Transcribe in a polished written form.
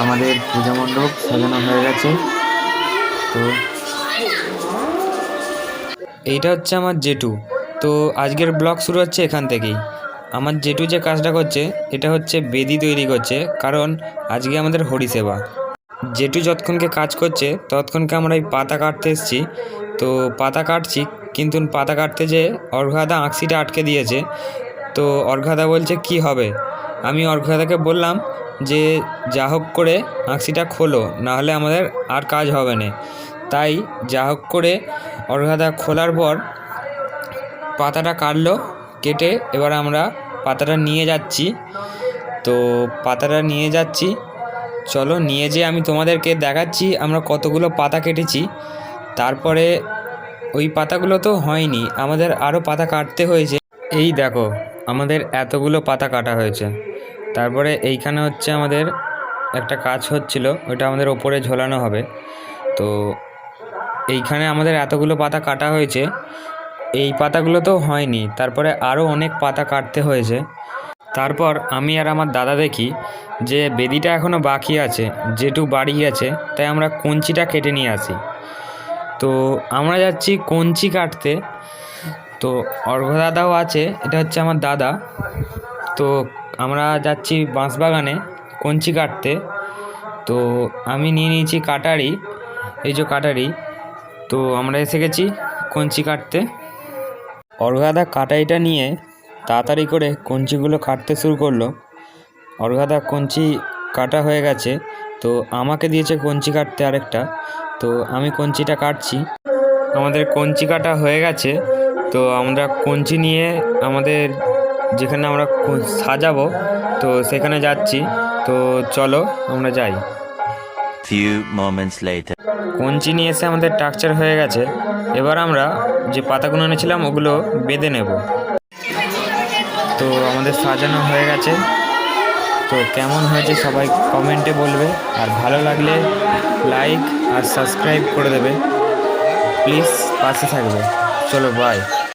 আমাদের পূজা মণ্ডপ সাজানো হয়ে গেছে। তো এইটা হচ্ছে আমার জেঠু। তো আজকের ব্লগ শুরু হচ্ছে এখান থেকেই। আমার জেঠু যে কাজটা করছে এটা হচ্ছে বেদি তৈরি করছে, কারণ আজকে আমাদের হরিসেবা। জেঠু যতক্ষণকে কাজ করছে ততক্ষণকে আমরা এই পাতা কাটতে এসেছি। তো পাতা কাটছি, কিন্তু পাতা কাটতে যেয়ে অর্ঘাদা আঁকশিটা আটকে দিয়েছে। তো অর্ঘাদা বলছে কি হবে। আমি অর্ঘাদাকে বললাম যে যা হোক করে আঁকশিটা খোলো, নাহলে আমাদের আর কাজ হবে না। তাই যা হোক করে অর্ঘাদা খোলার পর পাতাটা কাটলো, কেটে এবার আমরা পাতাটা নিয়ে যাচ্ছি। তো পাতাটা নিয়ে যাচ্ছি, চলো নিয়ে যেয়ে আমি তোমাদেরকে দেখাচ্ছি আমরা কতগুলো পাতা কেটেছি। তারপরে ওই পাতাগুলো তো হয়নি, আমাদের আরও পাতা কাটতে হয়েছে। এই দেখো আমাদের এতগুলো পাতা কাটা হয়েছে। তারপরে এইখানে হচ্ছে আমাদের একটা কাজ হচ্ছিল, ওইটা আমাদের ওপরে ঝোলানো হবে। তো এইখানে আমাদের এতগুলো পাতা কাটা হয়েছে, এই পাতাগুলো তো হয়নি, তারপরে আরও অনেক পাতা কাটতে হয়েছে। তারপর আমি আর আমার দাদা দেখি যে বেদিটা এখনও বাকি আছে, জেঠু বাড়ি গেছে, তাই আমরা কঞ্চিটা কেটে নিয়ে আসি। তো আমরা যাচ্ছি কঞ্চি কাটতে। তো অর্ঘ দাদাও আছে, এটা হচ্ছে আমার দাদা। তো আমরা যাচ্ছি বাঁশবাগানে কঞ্চি কাটতে। তো আমি নিয়ে নিয়েছি কাটারি, এই যে কাটারি। তো আমরা এসে গেছি কঞ্চি কাটতে। অর্ঘাদা কাটারিটা নিয়ে তাড়াতাড়ি করে কঞ্চিগুলো কাটতে শুরু করলো। অর্ঘাদা কঞ্চি কাটা হয়ে গেছে, তো আমাকে দিয়েছে কঞ্চি কাটতে আরেকটা। তো আমি কঞ্চিটা কাটছি। আমাদের কঞ্চি কাটা হয়ে গেছে, তো আমরা কঞ্চি নিয়ে আমাদের যেখানে আমরা সাজাবো তো সেখানে যাচ্ছি। তো চলো আমরা যাই। Few moments later. কঞ্চি নিয়ে এসে আমাদের টাকচার হয়ে গেছে। এবার আমরা যে পাতাগুলো এনেছিলাম ওগুলো বেঁধে নেব। তো আমাদের সাজানো হয়ে গেছে। তো কেমন হয়েছে সবাই কমেন্টে বলবে, আর ভালো লাগলে লাইক আর সাবস্ক্রাইব করে দেবে। প্লিজ পাশে থাকবে। চলো বাই।